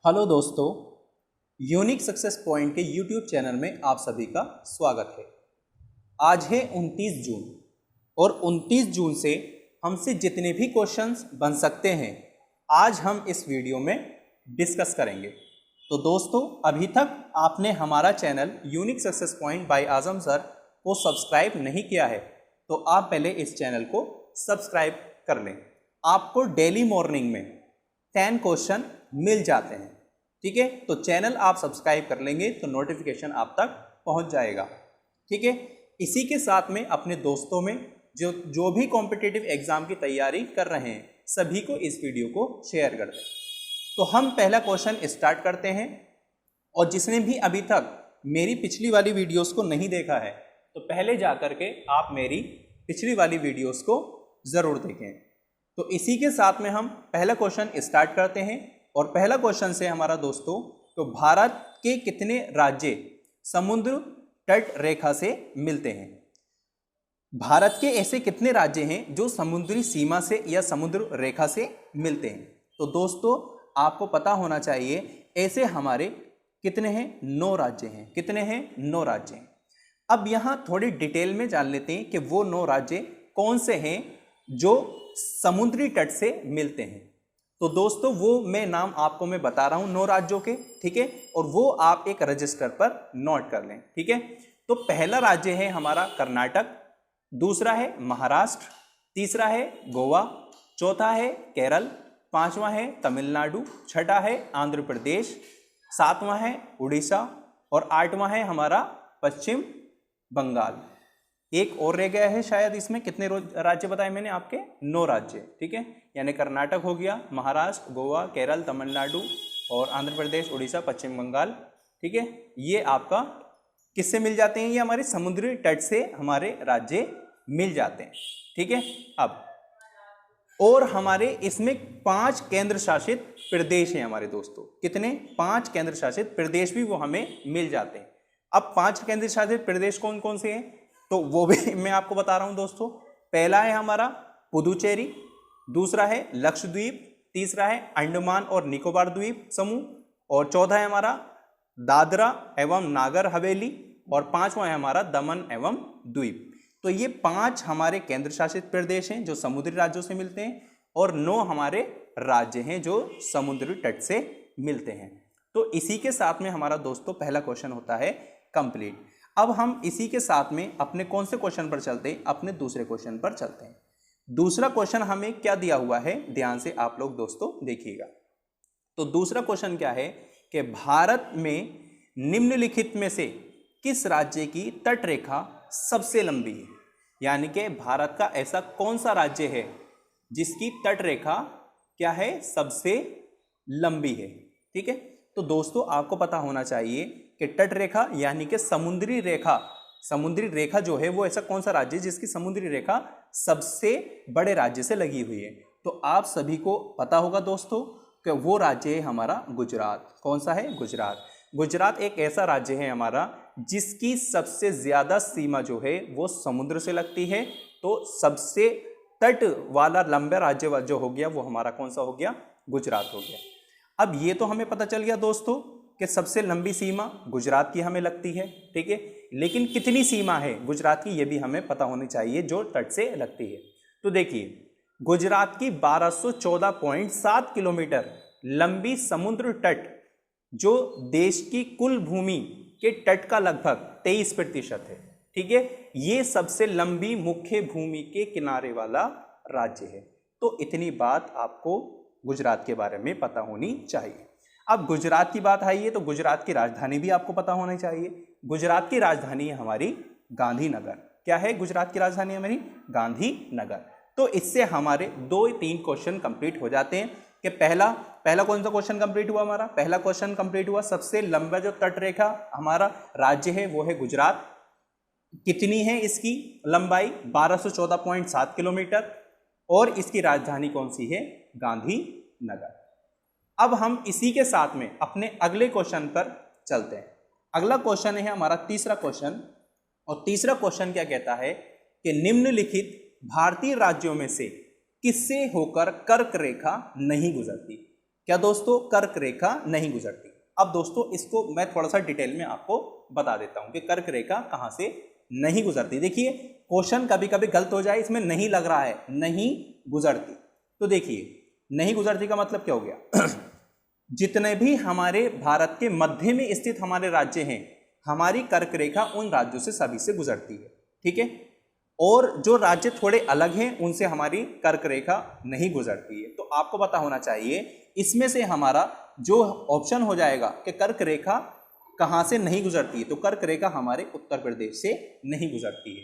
Hello दोस्तों, unique success point के YouTube channel में आप सभी का स्वागत है। आज है 29 जून और 29 जून से हमसे जितने भी क्वेश्चंस बन सकते हैं आज हम इस वीडियो में डिस्कस करेंगे। तो दोस्तों, अभी तक आपने हमारा channel unique success point by Azam sir को सब्सक्राइब नहीं किया है तो आप पहले इस चैनल को सब्सक्राइब कर लें। आपको डेली मॉर्निंग में 10 क्वेश्चन मिल जाते हैं, ठीक है। तो चैनल आप सब्सक्राइब कर लेंगे तो नोटिफिकेशन आप तक पहुंच जाएगा, ठीक है। इसी के साथ में अपने दोस्तों में जो भी कॉम्पिटिटिव एग्जाम की तैयारी कर रहे हैं सभी को इस वीडियो को शेयर कर दें। तो हम पहला क्वेश्चन स्टार्ट करते हैं और जिसने भी अभी तक मेरी पिछली वाली वीडियोस को नहीं देखा है तो पहले जा करके आप मेरी पिछली वाली वीडियोस को ज़रूर देखें। तो इसी के साथ में हम पहला क्वेश्चन स्टार्ट करते हैं और पहला क्वेश्चन से हमारा दोस्तों, तो भारत के कितने राज्य समुद्र तट रेखा से मिलते हैं? भारत के ऐसे कितने राज्य हैं जो समुद्री सीमा से या समुद्र रेखा से मिलते हैं? तो दोस्तों, आपको पता होना चाहिए ऐसे हमारे कितने हैं? 9 राज्य हैं। कितने हैं? 9 राज्य हैं। अब यहाँ थोड़ी डिटेल में जान लेते हैं कि वो 9 राज्य कौन से हैं जो समुद्री तट से मिलते हैं। तो दोस्तों, वो मैं नाम आपको मैं बता रहा हूं 9 राज्यों के, ठीक है, और वो आप एक रजिस्टर पर नोट कर लें, ठीक है। तो पहला राज्य है हमारा कर्नाटक, दूसरा है महाराष्ट्र, तीसरा है गोवा, चौथा है केरल, पांचवा है तमिलनाडु, छठा है आंध्र प्रदेश, सातवां है उड़ीसा और आठवां है हमारा पश्चिम बंगाल। एक और रह गया है शायद। इसमें कितने राज्य बताए मैंने आपके? 9 राज्य, ठीक है। यानी कर्नाटक हो गया, महाराष्ट्र, गोवा, केरल, तमिलनाडु और आंध्र प्रदेश, उड़ीसा, पश्चिम बंगाल, ठीक है। ये आपका किससे मिल जाते हैं? ये हमारे समुद्री तट से हमारे राज्य मिल जाते हैं, ठीक है। अब और हमारे इसमें 5 केंद्र शासित प्रदेश हैं हमारे दोस्तों। कितने? 5 केंद्र शासित प्रदेश भी वो हमें मिल जाते हैं। अब 5 केंद्र शासित प्रदेश कौन कौन से हैं तो वो भी मैं आपको बता रहा हूं दोस्तों। पहला है हमारा पुदुचेरी, दूसरा है लक्षद्वीप, तीसरा है अंडमान और निकोबार द्वीप समूह और चौथा है हमारा दादरा एवं नागर हवेली और पांचवा है हमारा दमन एवं द्वीप। तो ये 5 हमारे केंद्र शासित प्रदेश हैं जो समुद्री राज्यों से मिलते हैं और 9 हमारे राज्य हैं जो समुद्री तट से मिलते हैं। तो इसी के साथ में हमारा दोस्तों पहला क्वेश्चन होता है कंप्लीट। अब हम इसी के साथ में अपने कौन से क्वेश्चन पर चलते हैं? अपने दूसरे क्वेश्चन पर चलते हैं। दूसरा क्वेश्चन हमें क्या दिया हुआ है, ध्यान से आप लोग दोस्तों देखिएगा। तो दूसरा क्वेश्चन क्या है कि भारत में निम्नलिखित में से किस राज्य की तट रेखा सबसे लंबी है? यानी कि भारत का ऐसा कौन सा राज्य है जिसकी तट रेखा क्या है? सबसे लंबी है, ठीक है। तो दोस्तों, आपको पता होना चाहिए कि तट रेखा यानी कि समुद्री रेखा जो है वो ऐसा कौन सा राज्य है जिसकी समुद्री रेखा सबसे बड़े राज्य से लगी हुई है। तो आप सभी को पता होगा दोस्तों कि वो राज्य है हमारा गुजरात। कौन सा है? गुजरात। गुजरात एक ऐसा राज्य है हमारा जिसकी सबसे ज्यादा सीमा जो है वो समुद्र से लगती है। तो सबसे तट वाला लंबा राज्य जो हो गया वो हमारा कौन सा हो गया? गुजरात हो गया। अब ये तो हमें पता चल गया दोस्तों कि सबसे लंबी सीमा गुजरात की हमें लगती है, ठीक है। लेकिन कितनी सीमा है गुजरात की ये भी हमें पता होनी चाहिए जो तट से लगती है। तो देखिए, गुजरात की 1214.7 किलोमीटर लंबी समुद्र तट जो देश की कुल भूमि के तट का लगभग 23% है, ठीक है। ये सबसे लंबी मुख्य भूमि के किनारे वाला राज्य है। तो इतनी बात आपको गुजरात के बारे में पता होनी चाहिए। अब गुजरात की बात आई है तो गुजरात की राजधानी भी आपको पता होनी चाहिए। गुजरात की राजधानी है हमारी गांधीनगर। क्या है गुजरात की राजधानी हमारी? गांधीनगर। तो इससे हमारे 2-3 क्वेश्चन कंप्लीट हो जाते हैं कि पहला कौन सा क्वेश्चन कंप्लीट हुआ? हमारा पहला क्वेश्चन कंप्लीट हुआ। सबसे लंबा जो तट रेखा हमारा राज्य है वो है गुजरात। कितनी है इसकी लंबाई? 1214.7 किलोमीटर और इसकी राजधानी कौन सी है? गांधीनगर। अब हम इसी के साथ में अपने अगले क्वेश्चन पर चलते हैं। अगला क्वेश्चन है हमारा तीसरा क्वेश्चन और तीसरा क्वेश्चन क्या कहता है कि निम्नलिखित भारतीय राज्यों में से किससे होकर कर्क रेखा नहीं गुजरती? क्या दोस्तों, कर्क रेखा नहीं गुजरती। अब दोस्तों इसको मैं थोड़ा सा डिटेल में आपको बता देता हूं कि कर्क रेखा कहां से नहीं गुजरती। देखिए क्वेश्चन कभी कभी गलत हो जाए, इसमें नहीं लग रहा है नहीं गुजरती, तो देखिए नहीं गुजरती का मतलब क्या हो गया जितने भी हमारे भारत के मध्य में स्थित हमारे राज्य हैं, हमारी कर्क रेखा उन राज्यों से सभी से गुजरती है, ठीक है। और जो राज्य थोड़े अलग हैं उनसे हमारी कर्क रेखा नहीं गुजरती है। तो आपको पता होना चाहिए इसमें से हमारा जो ऑप्शन हो जाएगा कि कर्क रेखा कहां से नहीं गुजरती है, तो कर्क रेखा हमारे उत्तर प्रदेश से नहीं गुजरती है।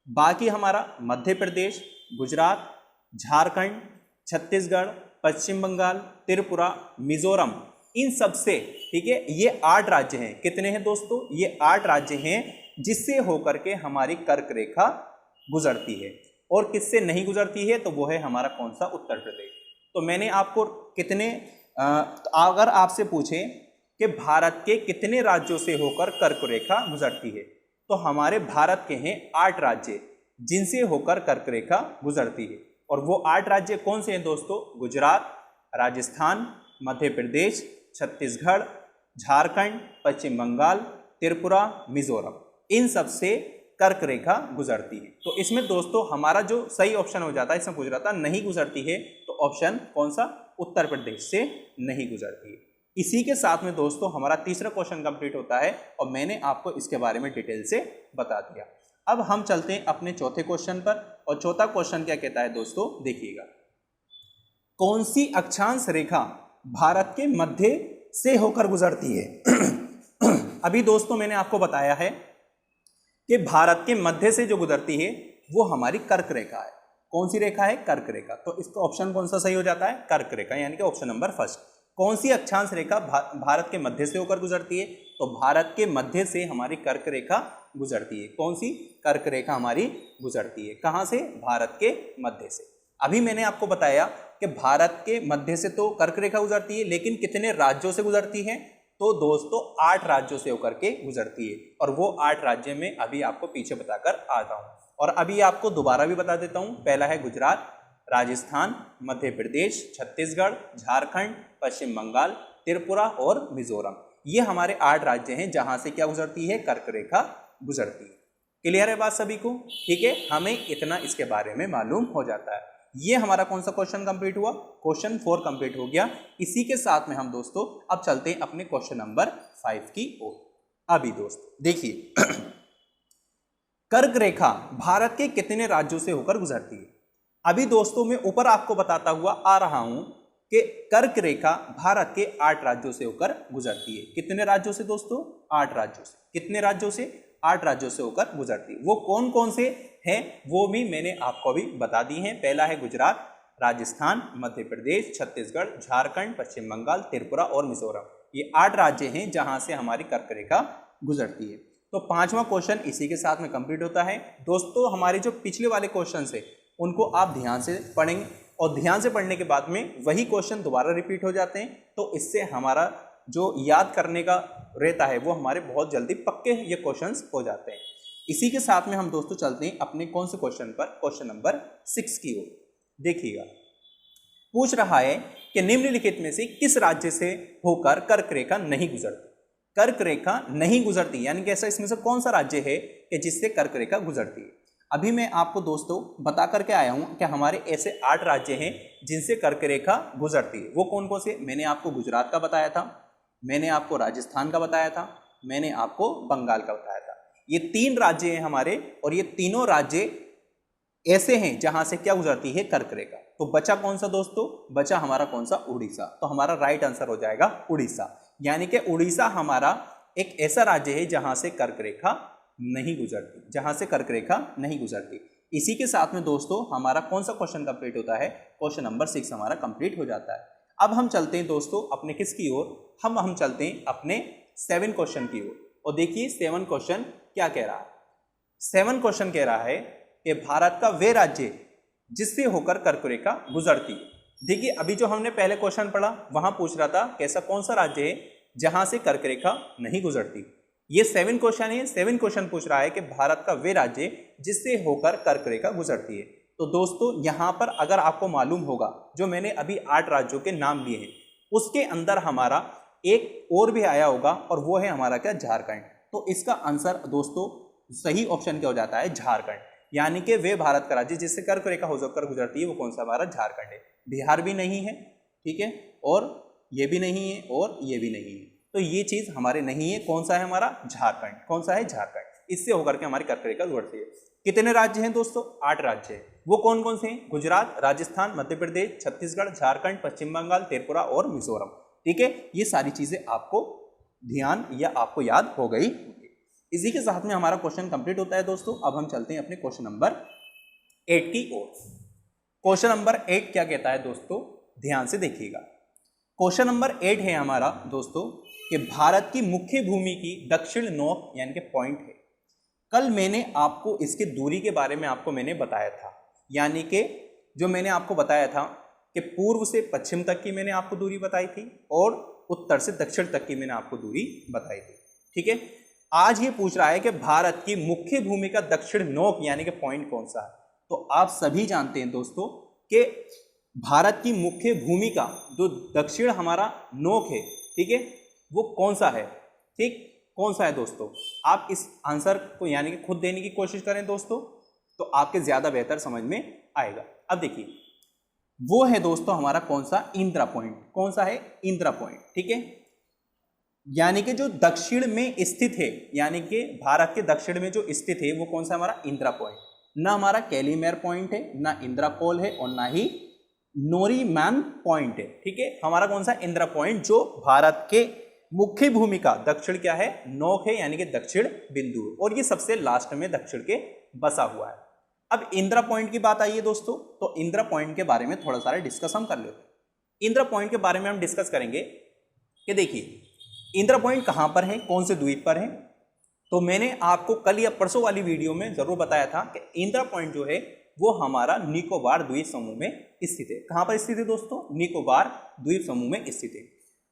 बाकी हमारा मध्य प्रदेश, गुजरात, झारखंड, छत्तीसगढ़, पश्चिम बंगाल, त्रिपुरा, मिजोरम, इन सब से, ठीक है, ये 8 राज्य हैं। कितने हैं दोस्तों, ये 8 राज्य हैं जिससे होकर के हमारी कर्क रेखा गुजरती है। और किससे नहीं गुजरती है, तो वो है हमारा कौन सा, उत्तर प्रदेश। तो मैंने आपको कितने अगर आपसे पूछे कि भारत के कितने राज्यों से होकर कर्क रेखा गुजरती है, तो हमारे भारत के हैं 8 राज्य जिनसे होकर कर्क रेखा गुजरती है। और वो 8 राज्य कौन से हैं दोस्तों, गुजरात, राजस्थान, मध्य प्रदेश, छत्तीसगढ़, झारखंड, पश्चिम बंगाल, त्रिपुरा, मिजोरम, इन सब से कर्क रेखा गुजरती है। तो इसमें दोस्तों हमारा जो सही ऑप्शन हो जाता है, इसमें पूछ रहा था नहीं गुजरती है, तो ऑप्शन कौन सा, उत्तर प्रदेश से नहीं गुजरती है। इसी के साथ में दोस्तों हमारा तीसरा क्वेश्चन कंप्लीट होता है और मैंने आपको इसके बारे में डिटेल से बता दिया। अब हम चलते हैं अपने चौथे क्वेश्चन पर। और चौथा क्वेश्चन क्या कहता है दोस्तों, देखिएगा, कौन सी अक्षांश रेखा भारत के मध्य से होकर गुजरती है। अभी दोस्तों मैंने आपको बताया है कि भारत के मध्य से जो गुजरती है वो हमारी कर्क रेखा है। कौन सी रेखा है, कर्क रेखा। तो इसका ऑप्शन कौन सा सही हो जाता है, कर्क रेखा, यानी कि ऑप्शन नंबर फर्स्ट। कौन सी अक्षांश रेखा भारत के मध्य से होकर गुजरती है, तो भारत के मध्य से हमारी कर्क रेखा गुजरती है। कौन सी, कर्क रेखा हमारी गुजरती है। कहां से, भारत के मध्य से। अभी मैंने आपको बताया कि भारत के मध्य से तो कर्क रेखा गुजरती है, लेकिन कितने राज्यों से गुजरती है, तो दोस्तों 8 राज्यों से होकर के गुजरती है। और वो 8 राज्य में अभी आपको पीछे बताकर आ रहा हूं। और अभी आपको दोबारा भी बता देता हूं। पहला है गुजरात, राजस्थान, मध्य प्रदेश, छत्तीसगढ़, झारखंड, पश्चिम बंगाल, त्रिपुरा और मिजोरम। ये हमारे 8 राज्य हैं जहां से क्या गुजरती है, कर्क रेखा गुजरती है। क्लियर है बात सभी को, ठीक है। हमें इतना इसके बारे में मालूम हो जाता है। ये हमारा कौन सा क्वेश्चन कंप्लीट हुआ, क्वेश्चन 4 कंप्लीट हो गया। इसी के साथ में हम दोस्तों अब चलते हैं अपने क्वेश्चन नंबर 5 की ओर। अभी दोस्तों देखिए, कर्क रेखा भारत के कितने राज्यों से होकर गुजरती है। अभी दोस्तों मैं ऊपर आपको बताता हुआ आ रहा हूं कि कर्क रेखा भारत के 8 राज्यों से होकर गुजरती है। कितने राज्यों से दोस्तों, 8 राज्यों से। कितने राज्यों से, 8 राज्यों से होकर गुजरती है। वो कौन कौन से हैं वो भी मैंने आपको अभी बता दी हैं। पहला है गुजरात, राजस्थान, मध्य प्रदेश, छत्तीसगढ़, झारखंड, पश्चिम बंगाल, त्रिपुरा और मिजोरम। ये 8 राज्य हैं जहां से हमारी कर्क रेखा गुजरती है। तो 5वां क्वेश्चन इसी के साथ में कंप्लीट होता है। दोस्तों हमारे जो पिछले वाले क्वेश्चन है उनको आप ध्यान से पढ़ेंगे, और ध्यान से पढ़ने के बाद में वही क्वेश्चन दोबारा रिपीट हो जाते हैं। तो इससे हमारा जो याद करने का रहता है वो हमारे बहुत जल्दी पक्के ये क्वेश्चंस हो जाते हैं। इसी के साथ में हम दोस्तों चलते हैं अपने कौन से क्वेश्चन पर, क्वेश्चन नंबर 6 की ओर। देखिएगा, पूछ रहा है कि निम्नलिखित में से किस राज्य से होकर कर्क रेखा नहीं गुजरती। कर्क रेखा नहीं गुजरती यानी कि ऐसा इसमें से कौन सा राज्य है कि जिससे कर्क रेखा गुजरती है। अभी मैं आपको दोस्तों बता करके आया हूं कि हमारे ऐसे 8 राज्य हैं जिनसे कर्क रेखा गुजरती है। वो कौन कौन से, मैंने आपको गुजरात का बताया था, मैंने आपको राजस्थान का बताया था, मैंने आपको बंगाल का बताया था। ये 3 राज्य हैं हमारे, और ये तीनों राज्य ऐसे हैं जहां से क्या गुजरती है, कर्क रेखा। तो बचा कौन सा दोस्तों, बचा हमारा कौन सा, उड़ीसा। तो हमारा राइट आंसर हो जाएगा उड़ीसा, यानी कि उड़ीसा हमारा एक ऐसा राज्य है जहां से कर्क रेखा नहीं गुजरती, जहां से कर्क रेखा नहीं गुजरती। इसी के साथ में दोस्तों हमारा कौन सा क्वेश्चन कंप्लीट होता है, क्वेश्चन नंबर 6 हमारा कंप्लीट हो जाता है। अब हम चलते हैं दोस्तों अपने किसकी ओर, हम चलते हैं अपने 7 क्वेश्चन की ओर। और देखिए 7 क्वेश्चन क्या कह रहा है। 7 क्वेश्चन कह रहा है कि भारत का वे राज्य जिससे होकर कर्क रेखा गुजरती है। देखिए अभी जो हमने पहले क्वेश्चन पढ़ा वहां पूछ रहा था कैसा कौन सा राज्य है जहां से कर्क रेखा नहीं गुजरती। ये 7 क्वेश्चन है, 7 क्वेश्चन पूछ रहा है कि भारत का वे राज्य जिससे होकर कर्क रेखा गुजरती है। तो दोस्तों यहां पर अगर आपको मालूम होगा, जो मैंने अभी 8 राज्यों के नाम लिए हैं, उसके अंदर हमारा एक और भी आया होगा और वो है हमारा क्या, झारखंड। तो इसका आंसर दोस्तों सही ऑप्शन क्या हो जाता है, झारखंड। यानी कि वे भारत का राज्य जिससे कर्क रेखा होकर गुजरती है वो कौन सा हमारा, झारखंड है। बिहार भी नहीं है, ठीक है, और ये भी नहीं है और ये भी नहीं है, तो ये चीज हमारे नहीं है। कौन सा है हमारा, झारखंड। कौन सा है, झारखंड। इससे होकर के हमारी कर्क रेखा गुजरती है। कितने राज्य हैं दोस्तों, 8 राज्य हैं। वो कौन कौन से हैं, गुजरात, राजस्थान, मध्य प्रदेश, छत्तीसगढ़, झारखंड, पश्चिम बंगाल, त्रिपुरा और मिजोरम। ठीक है, ये सारी चीजें आपको ध्यान या आपको याद हो गई। इसी के साथ में हमारा क्वेश्चन कंप्लीट होता है दोस्तों। अब हम चलते हैं अपने क्वेश्चन नंबर 8 की ओर। क्वेश्चन नंबर 8 क्या कहता है दोस्तों, ध्यान से देखिएगा। क्वेश्चन नंबर 8 है हमारा दोस्तों कि भारत की मुख्य भूमि की दक्षिण नोक यानी कि पॉइंट है। कल मैंने आपको इसके दूरी के बारे में आपको मैंने बताया था, यानी कि जो मैंने आपको बताया था कि पूर्व से पश्चिम तक की मैंने आपको दूरी बताई थी और उत्तर से दक्षिण तक की मैंने आपको दूरी बताई थी। ठीक है, आज ये पूछ रहा है कि भारत की मुख्य भूमि का दक्षिण नोक यानी कि पॉइंट कौन सा है। तो आप सभी जानते हैं दोस्तों कि भारत की मुख्य भूमि का जो दक्षिण हमारा नोक है, ठीक है, वो कौन सा है, ठीक, कौन सा है दोस्तों। आप इस आंसर को यानी कि खुद देने की कोशिश करें दोस्तों, तो आपके ज्यादा बेहतर समझ में आएगा। अब देखिए, वो है दोस्तों हमारा कौन सा, इंदिरा पॉइंट। कौन सा है, इंदिरा पॉइंट। ठीक है, यानी कि जो दक्षिण में स्थित है, यानी कि भारत के दक्षिण में जो स्थित है वो कौन सा हमारा, इंदिरा पॉइंट। ना हमारा कैलीमेर पॉइंट है, ना इंदिरा कोल है और ना ही नोरीमैन पॉइंट है। ठीक है, हमारा कौन सा, इंदिरा पॉइंट, जो भारत के मुख्य भूमि का दक्षिण क्या है, नोक है, यानी कि दक्षिण बिंदु, और ये सबसे लास्ट में दक्षिण के बसा हुआ है। अब इंदिरा पॉइंट की बात आई है दोस्तों, तो इंदिरा पॉइंट के बारे में थोड़ा सा डिस्कस हम कर लेते हैं। इंदिरा पॉइंट के बारे में हम डिस्कस करेंगे कि देखिए इंदिरा पॉइंट कहां पर है, कौन से द्वीप पर है। तो मैंने आपको कल या परसों वाली वीडियो में जरूर बताया था कि इंदिरा पॉइंट जो है वो हमारा निकोबार द्वीप समूह में स्थित है। कहां पर स्थित है दोस्तों, निकोबार द्वीप समूह में स्थित है।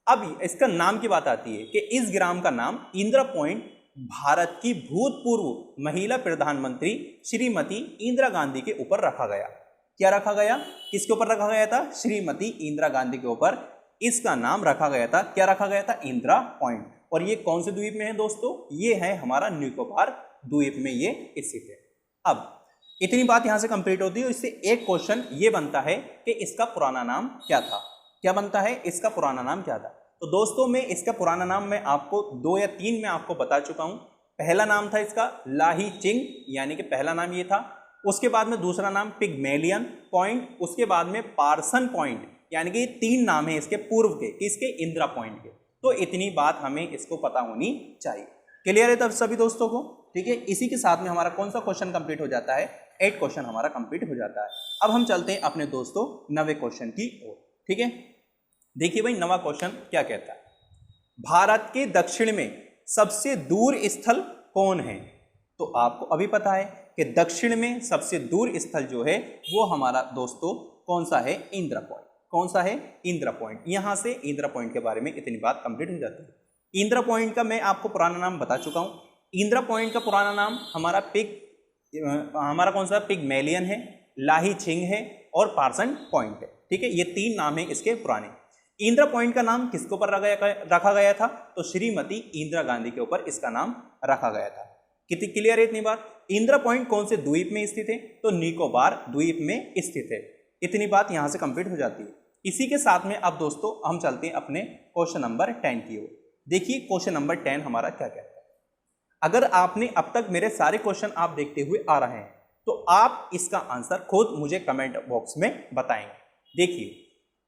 अब इसका नाम की बात आती है कि इस ग्राम का नाम इंदिरा पॉइंट भारत की भूतपूर्व महिला प्रधानमंत्री श्रीमती इंदिरा गांधी के ऊपर रखा गया। क्या रखा गया, किसके ऊपर रखा गया था, श्रीमती इंदिरा गांधी के ऊपर इसका नाम रखा गया था। क्या रखा गया था, इंदिरा पॉइंट। और ये कौन से द्वीप में है दोस्तों, ये है हमारा निकोबार द्वीप में ये स्थित है। अब इतनी बात यहां से कंप्लीट होती है, इससे एक क्वेश्चन ये बनता है कि इसका पुराना नाम क्या था। क्या बनता है, इसका पुराना नाम क्या था। तो दोस्तों मैं इसका पुराना नाम मैं आपको 2 या 3 में आपको बता चुका हूं। पहला नाम था इसका लाही चिंग, यानी कि पहला नाम ये था। उसके बाद में दूसरा नाम पिग्मेलियन पॉइंट, उसके बाद में पार्सन पॉइंट, यानी कि 3 नाम है इसके पूर्व के, किसके, इंदिरा पॉइंट के। तो इतनी बात हमें इसको पता होनी चाहिए। क्लियर है तब सभी दोस्तों को, ठीक है। इसी के साथ में हमारा कौन सा क्वेश्चन कंप्लीट हो जाता है, 8 क्वेश्चन हमारा कंप्लीट हो जाता है। अब हम चलते हैं अपने दोस्तों 9वें क्वेश्चन की ओर, ठीक है। देखिए भाई 9वां क्वेश्चन क्या कहता है, भारत के दक्षिण में सबसे दूर स्थल कौन है। तो आपको अभी पता है कि दक्षिण में सबसे दूर स्थल जो है वो हमारा दोस्तों कौन सा है, इंदिरा पॉइंट। कौन सा है, इंदिरा पॉइंट। यहां से इंदिरा पॉइंट के बारे में इतनी बात कंप्लीट हो जाती है। इंदिरा पॉइंट का मैं आपको पुराना नाम बता चुका हूं। इंदिरा पॉइंट का पुराना नाम हमारा हमारा कौन सा, पिग्मेलियन है, लाही छिंग है और पार्सन पॉइंट है। ठीक है, ये 3 नाम है इसके पुराने। इंदिरा पॉइंट का नाम किसके ऊपर रखा गया था, तो श्रीमती इंदिरा गांधी के ऊपर इसका नाम रखा गया था। कितनी क्लियर है इतनी बात। इंदिरा पॉइंट कौन से द्वीप में स्थित है, तो निकोबार द्वीप में स्थित है। इतनी बात यहां से कंप्लीट हो जाती है। इसी के साथ में अब दोस्तों हम चलते हैं अपने क्वेश्चन नंबर 10 की ओर। देखिए क्वेश्चन नंबर 10 हमारा क्या कहता है। अगर आपने अब तक मेरे सारे क्वेश्चन आप देखते हुए आ रहे हैं तो आप इसका आंसर खुद मुझे कमेंट बॉक्स में बताएंगे। देखिए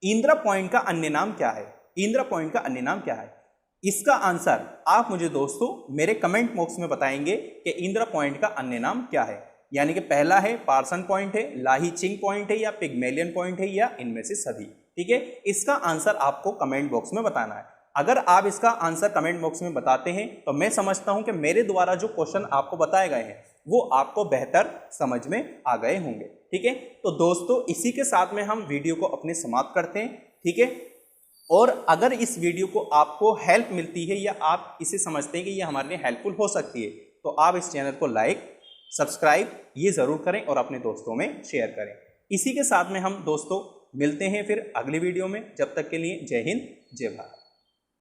इंदिरा पॉइंट का अन्य नाम क्या है, इंदिरा पॉइंट का अन्य नाम क्या है, इसका आंसर आप मुझे दोस्तों मेरे कमेंट बॉक्स में बताएंगे कि इंदिरा पॉइंट का अन्य नाम क्या है। यानी कि पहला है पार्सन पॉइंट है, लाही चिंग पॉइंट है या पिग्मेलियन पॉइंट है या इनमें से सभी। ठीक है, इसका आंसर आपको कमेंट बॉक्स में बताना है। अगर आप इसका आंसर कमेंट बॉक्स में बताते हैं तो मैं समझता हूं कि मेरे द्वारा जो क्वेश्चन आपको बताए गए हैं वो आपको बेहतर समझ में आ गए होंगे। ठीक है, तो दोस्तों इसी के साथ में हम वीडियो को अपने समाप्त करते हैं। ठीक है, और अगर इस वीडियो को आपको हेल्प मिलती है या आप इसे समझते हैं कि ये हमारे लिए हेल्पफुल हो सकती है तो आप इस चैनल को लाइक सब्सक्राइब ये जरूर करें और अपने दोस्तों में शेयर करें। इसी के साथ में हम दोस्तों मिलते हैं फिर अगली वीडियो में, जब तक के लिए जय हिंद जय भारत।